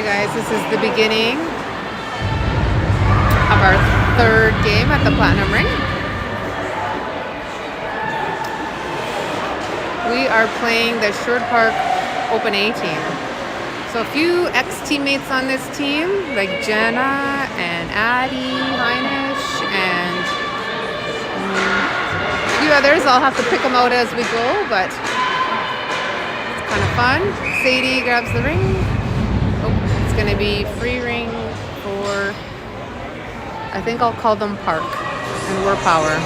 Guys, this is the beginning of our third game at the Platinum Ring. We are playing the Sherwood Park Open A team. So a few ex-teammates on this team, like Jenna and Addie Heinisch and a few others. I'll have to pick them out as we go, but it's kind of fun. Sadie grabs the ring. It's going to be free ring for, I think I'll call them Park, and we're Power.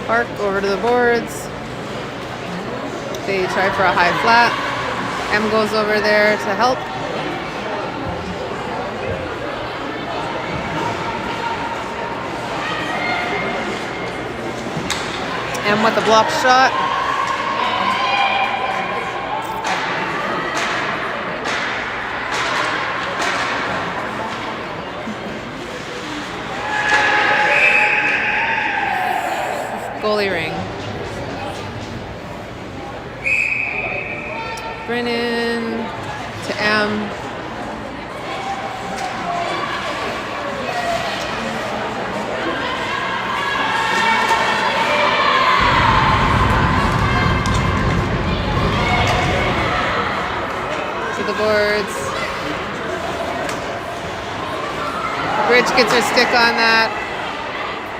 Park over to the boards. They try for a high flat. M goes over there to help. M with the block shot. Goalie ring. Brennan to M. To the boards. Bridge gets her stick on that.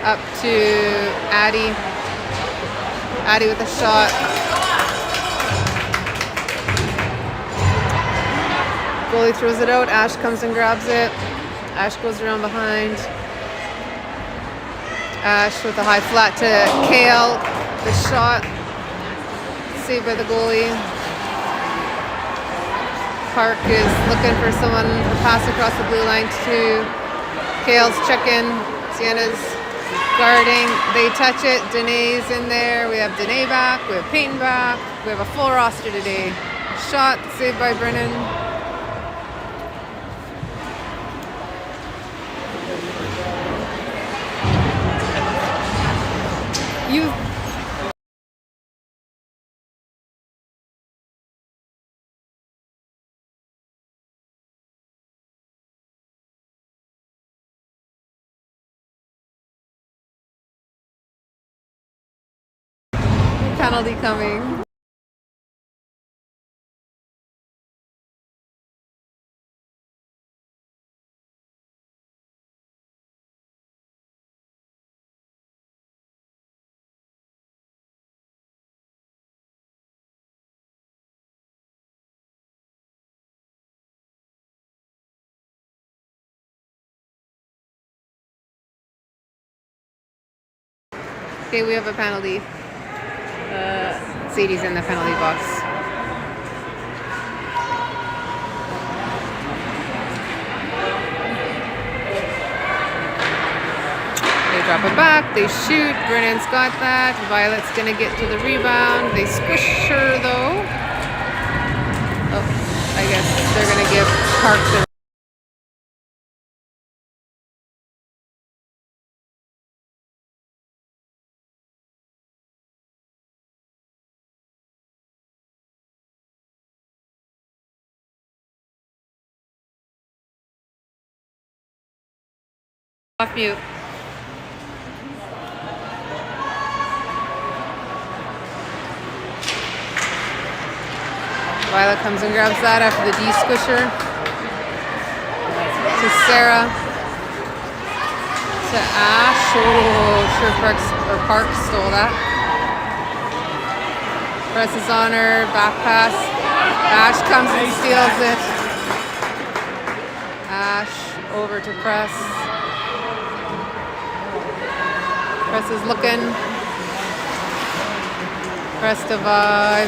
Up to Addie. Addie with a shot. Goalie throws it out. Ash comes and grabs it. Ash goes around behind. Ash with a high flat to Kale. The shot. Saved by the goalie. Park is looking for someone to pass across the blue line to Kale's check-in. Sienna's guarding. They touch it. Danae's in there. We have Danae back. We have Peyton back. We have a full roster today. Shot saved by Brennan. Penalty coming. Okay, we have a penalty. Sadie's in the penalty box. They drop it back. They shoot. Brennan's got that. Violet's going to get to the rebound. They squish her, though. Oh, I guess they're going to give Park the off mute. Violet comes and grabs that after the de-squisher. To Sarah. To Ash. Oh, Park stole that. Presses on her. Back pass. Ash comes and steals it. Ash over to Press. Press is looking. Press to Vi.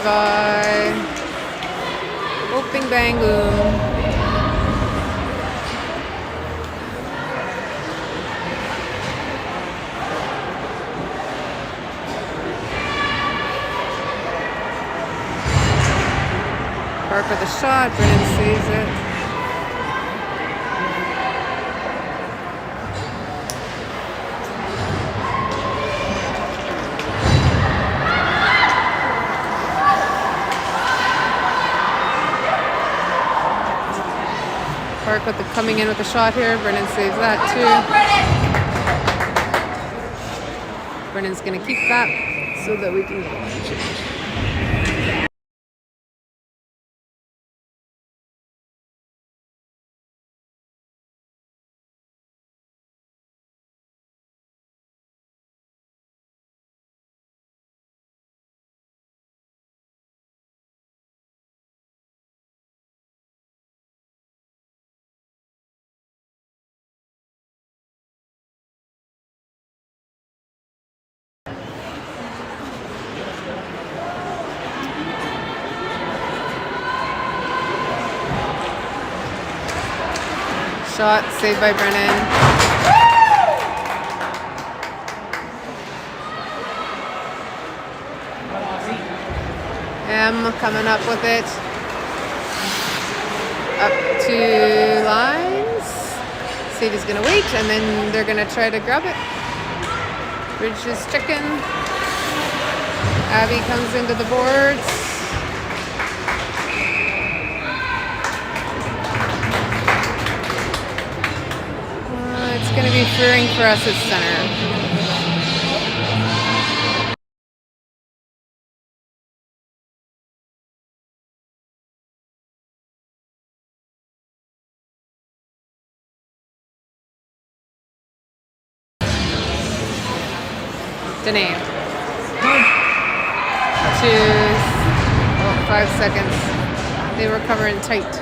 Oh, bing bang boom. Park with a shot. Brennan saves it. Park with the coming in with the shot here. Brennan saves that too. Brennan's gonna keep that so that we can get one change. Shot saved by Brennan. M coming up with it. Up 2 lines. Sadie's gonna wait and then they're gonna try to grab it. Bridge is chicken. Abby comes into the boards. It's going to be Fearing for us at center. Danae. 5 seconds. They were covering tight.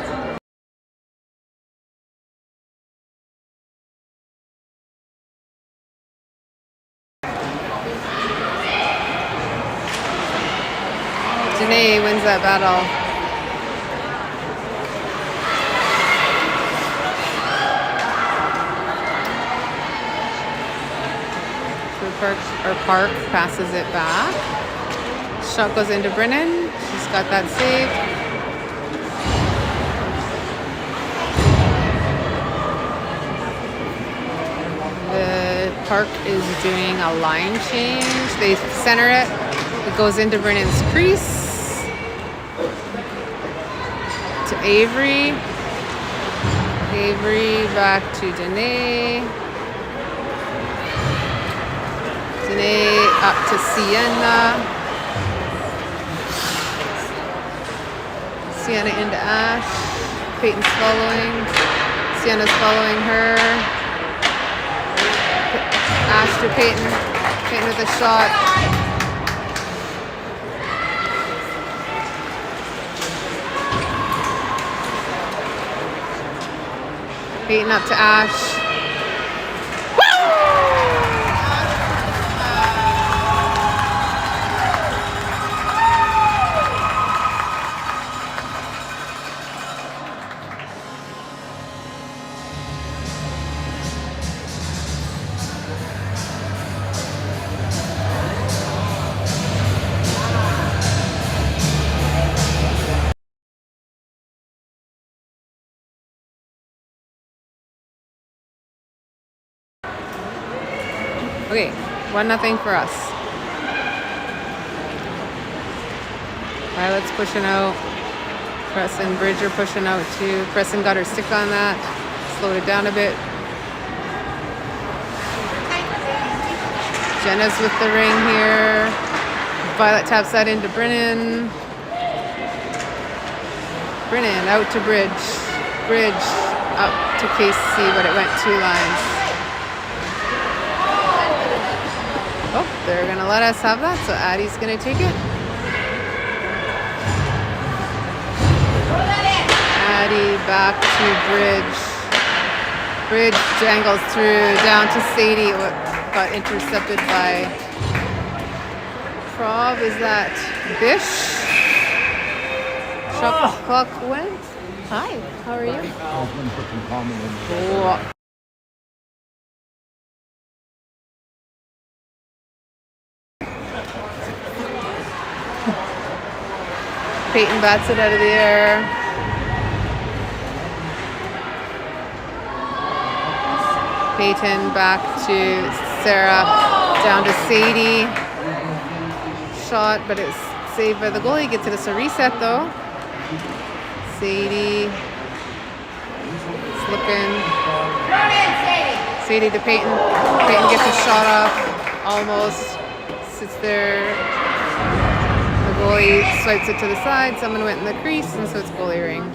Danae wins that battle. Park passes it back. Shot goes into Brennan. She's got that saved. The Park is doing a line change. They center it. It goes into Brennan's crease. To Avery. Avery back to Danae. Danae up to Sienna. Sienna into Ash. Peyton's following. Sienna's following her. Ash to Peyton. Peyton with a shot. Peyton up to Ash. Okay, 1-0 for us. Violet's pushing out. Press and Bridge are pushing out too. Preston got her stick on that. Slowed it down a bit. Jenna's with the ring here. Violet taps that into Brennan. Brennan out to Bridge. Bridge up to Casey, but it went 2 lines. Oh, they're gonna let us have that, so Addie's gonna take it. Addie back to Bridge. Bridge jangles through down to Sadie. Got intercepted by Prov. Is that Bish? Shot clock went. Hi, how are you? Oh. Peyton bats it out of the air. Peyton back to Sarah, down to Sadie. Shot, but it's saved by the goalie. Gets it as a reset though. Sadie. looking. Sadie to Peyton. Peyton gets a shot off. Almost. Sits there. The goalie swipes it to the side. Someone went in the crease, and so it's goalie ring.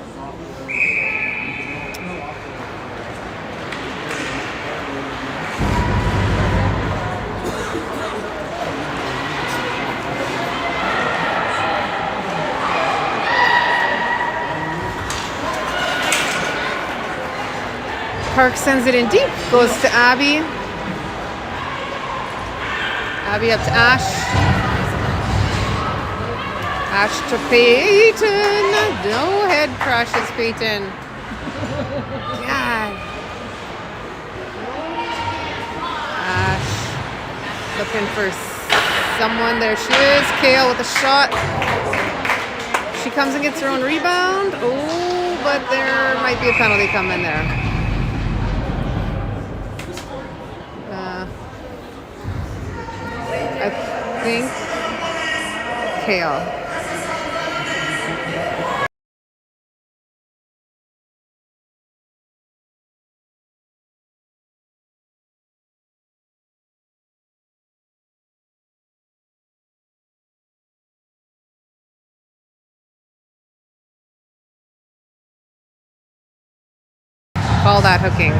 Park sends it in deep, goes to Abby. Abby up to Ash. Ash to Peyton. No head crushes Peyton. God. Ash looking for someone. There she is. Kale with a shot. She comes and gets her own rebound. Oh, but there might be a penalty coming there. I think Kale. Call that hooking.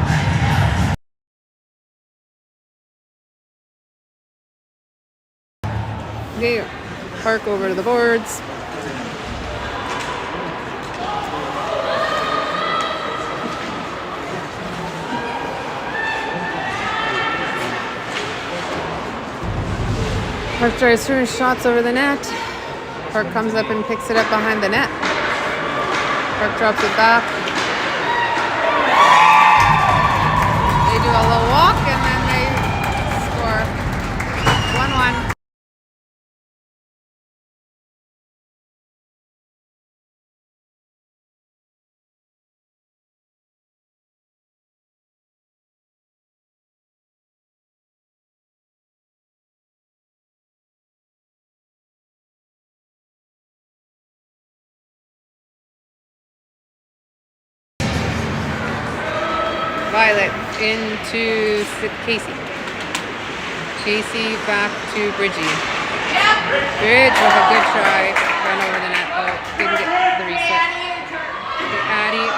Okay, Park over to the boards. Park tries through his shots over the net. Park comes up and picks it up behind the net. Park drops it back. They do a little walk and then they score. 1-1. Violet into Casey. Casey back to Bridgie. Bridge with a good try. Run over the net. Oh, didn't get the reset. To Addie.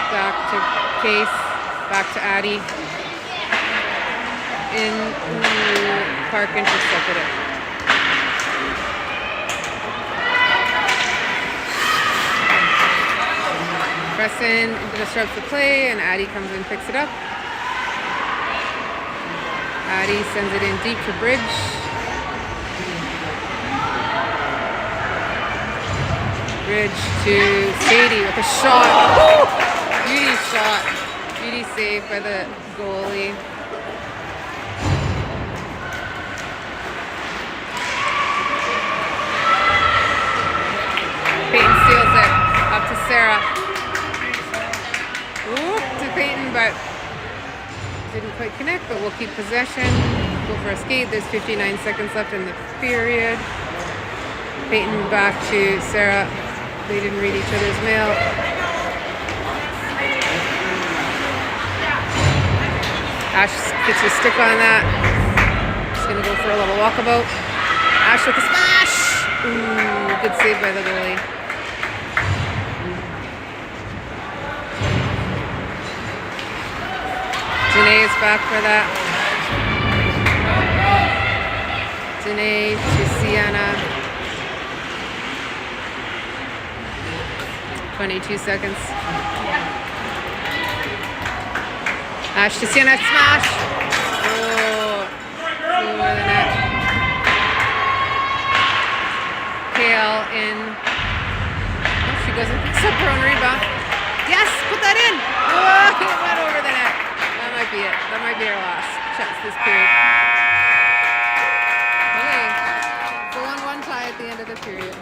Back to Case. Back to Addie. Park intercepted it. Preston disrupts the play, and Addie comes and picks it up. Addie sends it in deep to Bridge. Bridge to Sadie with a shot. Woo! Beauty shot. Beauty save by the goalie. Peyton steals it. Up to Sarah. To Peyton, but didn't quite connect, but we'll keep possession. Go for a skate. There's 59 seconds left in the period. Peyton back to Sarah. They didn't read each other's mail. Ash gets a stick on that. Just gonna go for a little walkabout. Ash with a smash! Ooh, good save by the goalie. Danae is back for that. Danae to Sienna. 22 seconds. Ash to Sienna, smash! Oh, over the net. Kale in. Oh, she goes and picks up her own rebound. Yes, put that in! Oh, it went over the net. That might be it. That might be our last chance this period. Okay, 4-1 tie at the end of the period.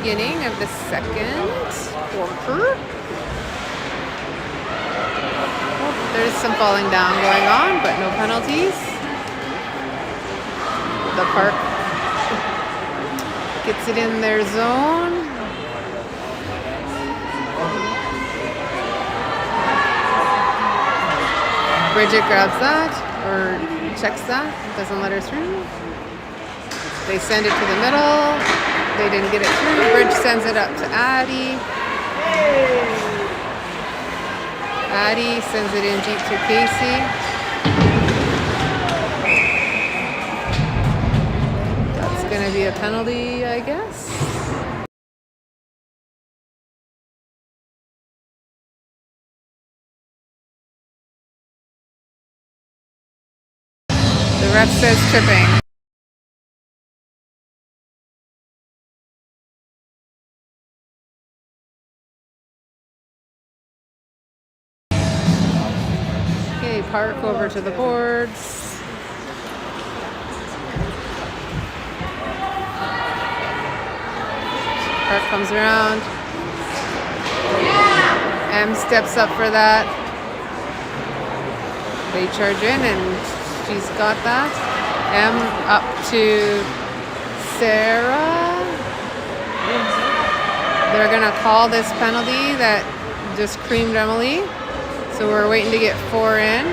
beginning of the second quarter. Oh, there's some falling down going on, but no penalties. The Park gets it in their zone. Bridget grabs that, or checks that, doesn't let her through. They send it to the middle. They didn't get it through. Bridge sends it up to Addie. Addie sends it in deep to Casey. That's going to be a penalty, I guess. The ref says tripping. Okay, Park over to the boards. Park comes around. M steps up for that. They charge in and she's got that. M up to Sarah. They're gonna call this penalty that just creamed Emily. So we're waiting to get 4 in.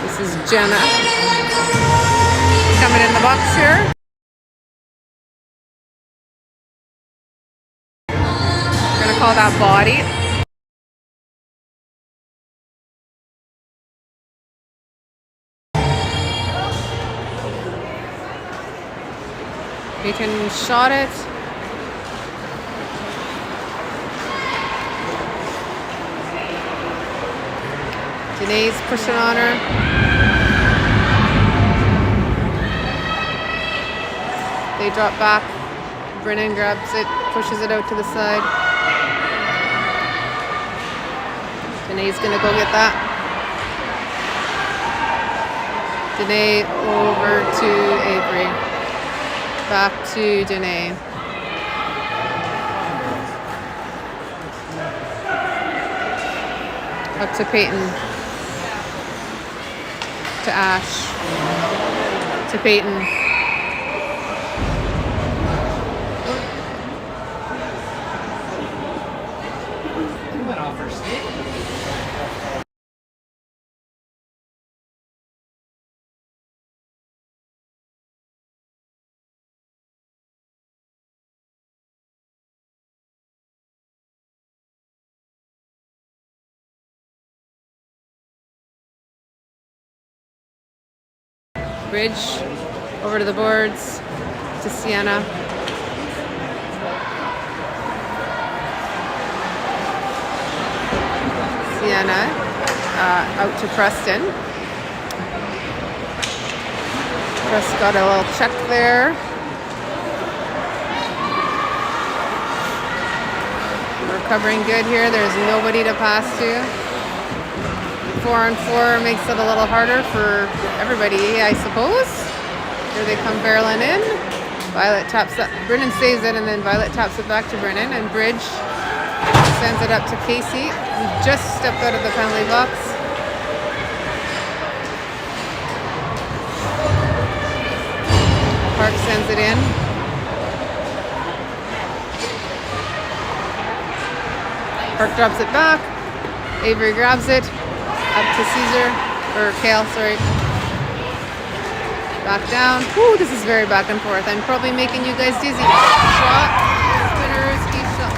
This is Jenna coming in the box here. Call that body. Peyton shot it. Danae's pushing on her. They drop back. Brennan grabs it, pushes it out to the side. Danae's gonna go get that. Danae over to Avery. Back to Danae. Up to Peyton. To Ash. To Peyton. Bridge over to the boards to Sienna. Sienna out to Preston. Preston got a little check there. We're covering good here. There's nobody to pass to. 4-on-4 makes it a little harder for everybody, I suppose. Here they come barreling in. Violet taps it. Brennan saves it, and then Violet taps it back to Brennan, and Bridge sends it up to Casey, who just stepped out of the penalty box. Park sends it in. Park drops it back. Avery grabs it. Up to Caesar, or Kale, sorry. Back down. Whew, this is very back and forth. I'm probably making you guys dizzy. Shot, spinners, key shot,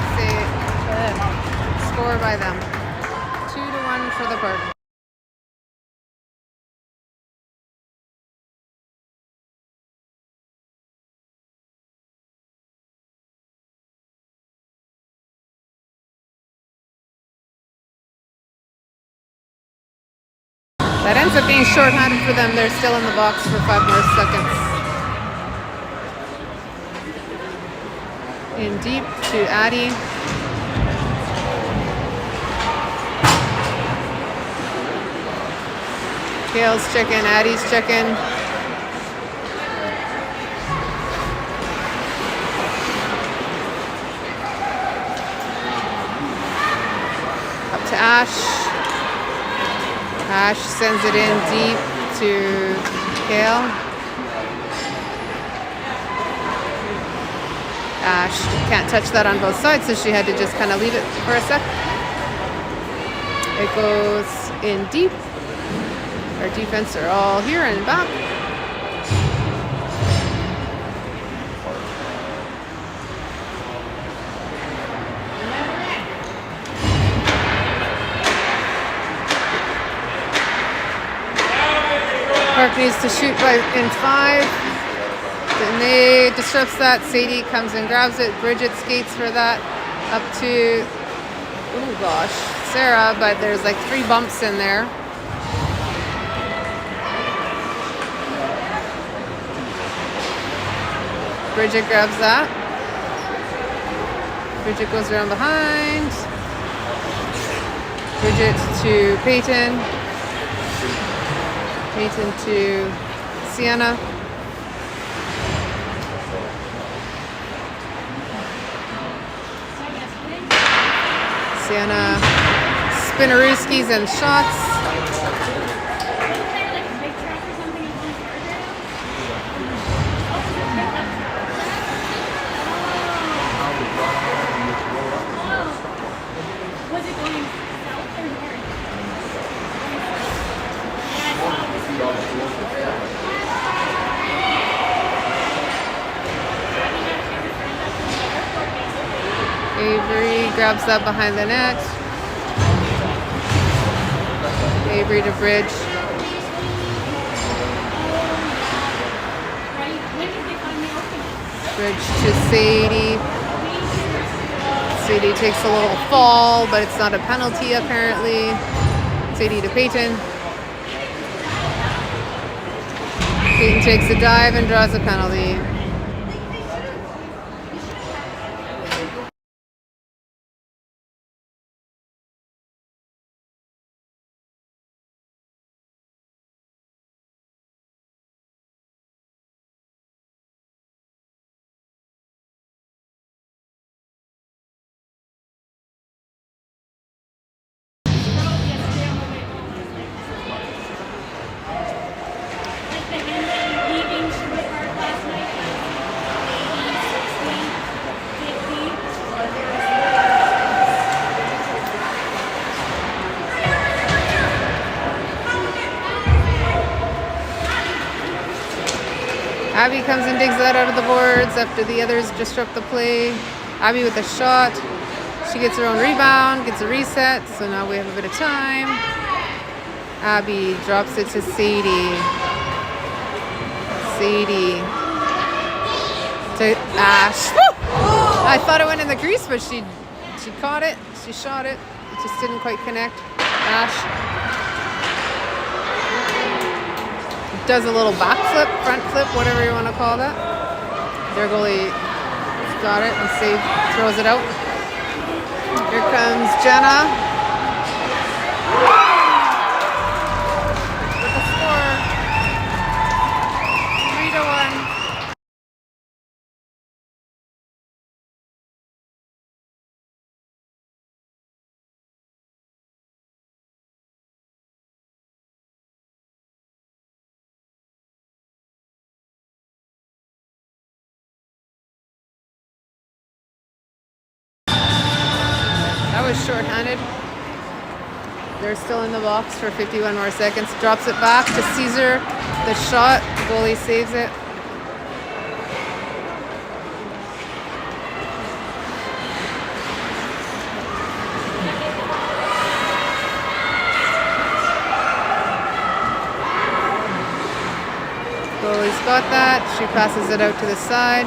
score by them. 2-1 for the Park. That ends up being shorthanded for them. They're still in the box for 5 more seconds. In deep to Addie. Kale's chicken, Addie's chicken. Up to Ash. Ash sends it in deep to Kale. Ash can't touch that on both sides, so she had to just kind of leave it for a sec. It goes in deep. Our defense are all here and back. Park needs to shoot in 5. Danae disrupts that. Sadie comes and grabs it. Bridget skates for that. Up to, oh gosh, Sarah, but there's like 3 bumps in there. Bridget grabs that. Bridget goes around behind. Bridget to Peyton. Peyton to Sienna. Sienna spinnerooskies and shots. Avery grabs that behind the net. Avery to Bridge. Bridge to Sadie. Sadie takes a little fall, but it's not a penalty apparently. Sadie to Peyton. Peyton takes a dive and draws a penalty. Abby comes and digs that out of the boards after the others disrupt the play. Abby with a shot. She gets her own rebound, gets a reset, so now we have a bit of time. Abby drops it to Sadie. Sadie to Ash. Woo! I thought it went in the crease, but she caught it. She shot it. It just didn't quite connect. Ash does a little backflip, front flip, whatever you want to call that. Their goalie got it and throws it out. Here comes Jenna with the score. 3-1. That was shorthanded. They're still in the box for 51 more seconds. Drops it back to Caesar. The shot. The goalie saves it. Goalie's got that. She passes it out to the side.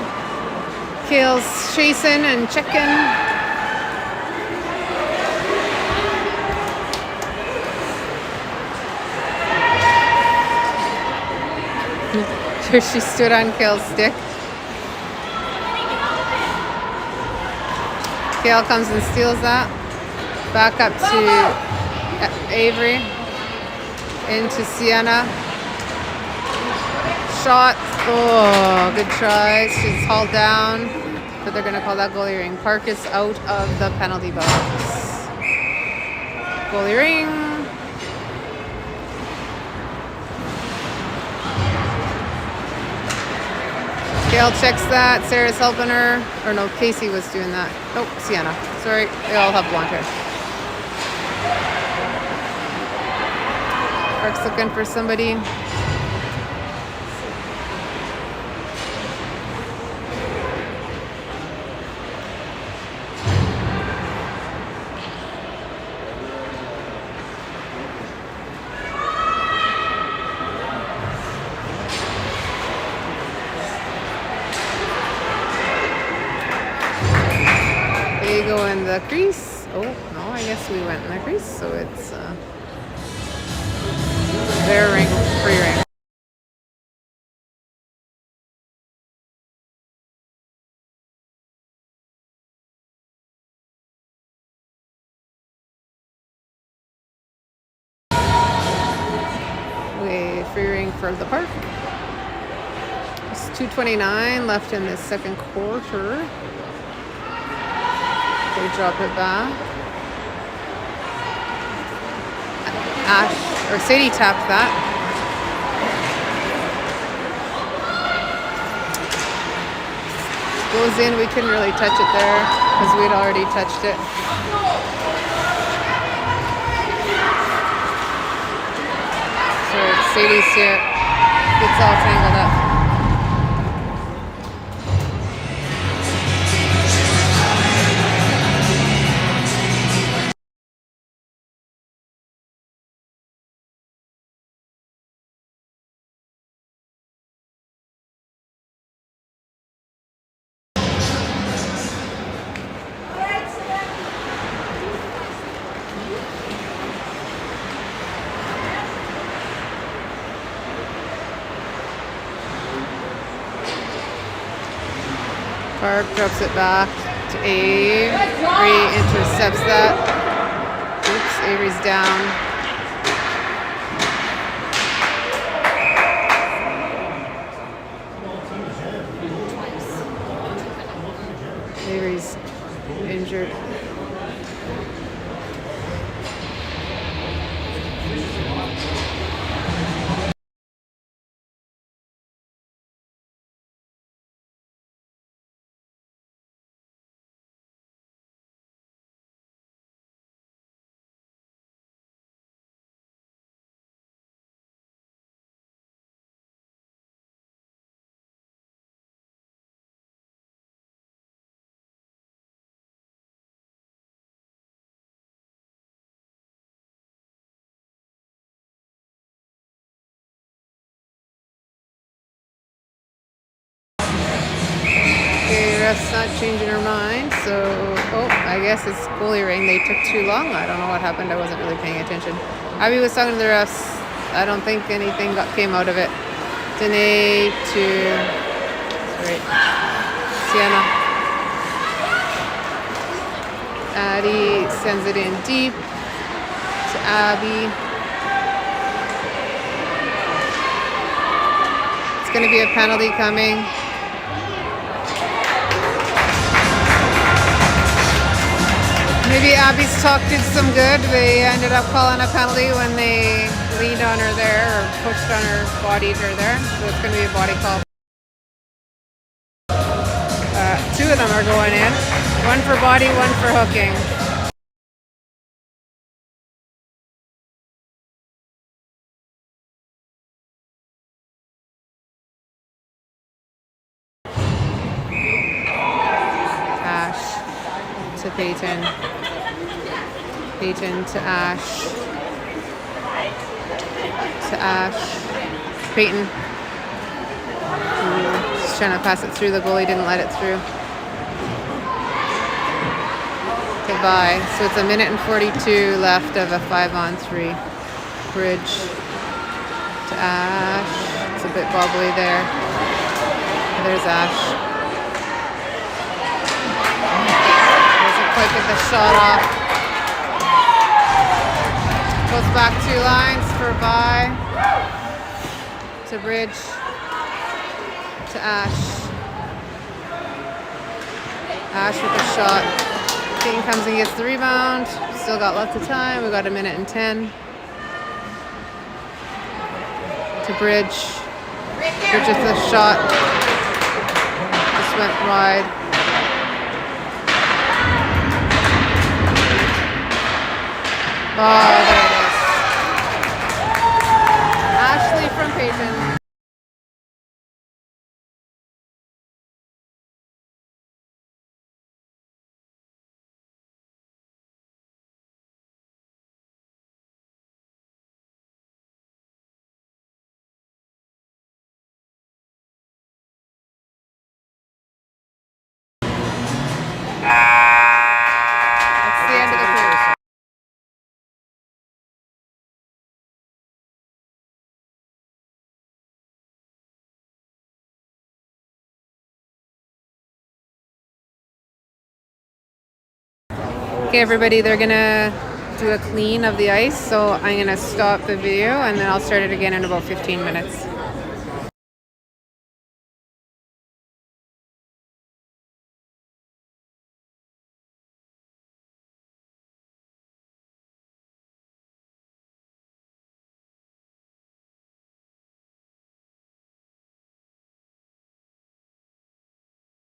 Kale's chasing and checking. She stood on Kale's stick. Kale comes and steals that. Back up to Avery. into Sienna. Shot. Oh, good try. She's hauled down, but they're going to call that goalie ring. Park is out of the penalty box. Goalie ring. Gail checks that. Sarah's helping her. Or no, Casey was doing that. Oh, Sienna. Sorry, they all have blonde hair. Park's looking for somebody. They go in the crease. Oh, no, I guess we went in the crease, so it's their ring, free ring. Free ring for the Park. It's 2:29 left in the second quarter. They drop it back. Ash or Sadie tapped that. Goes in. We couldn't really touch it there because we'd already touched it. So Sadie's here. Gets all tangled up. Park drops it back to Avery, intercepts that. Oops, Avery's down. Avery's injured. Ref's not changing her mind, so I guess it's goalie ring. They took too long. I don't know what happened. I wasn't really paying attention. Abby was talking to the refs. I don't think anything came out of it. Danae to Sienna. Addie sends it in deep to Abby. It's going to be a penalty coming. Maybe Abby's talk did some good. They ended up calling a penalty when they leaned on her there or pushed on her, bodied her there. So it's going to be a body call. Two of them are going in. One for body, one for hooking. Ash to Peyton. Peyton to Ash. To Ash. Peyton. Just trying to pass it through. The goalie didn't let it through. To Vi. So it's 1:42 left of a 5-on-3 bridge. To Ash. It's a bit wobbly there. There's Ash. Doesn't quite get the shot off. Goes back 2 lines for bye. To Bridge. To Ash. Ash with a shot. Peyton comes and gets the rebound. Still got lots of time. We got 1:10. To Bridge. Bridge with a shot. Just went wide. Oh, there it is. Ashley from Peyton. That's the end of the quarter. Okay, everybody, they're gonna do a clean of the ice, so I'm gonna stop the video and then I'll start it again in about 15 minutes.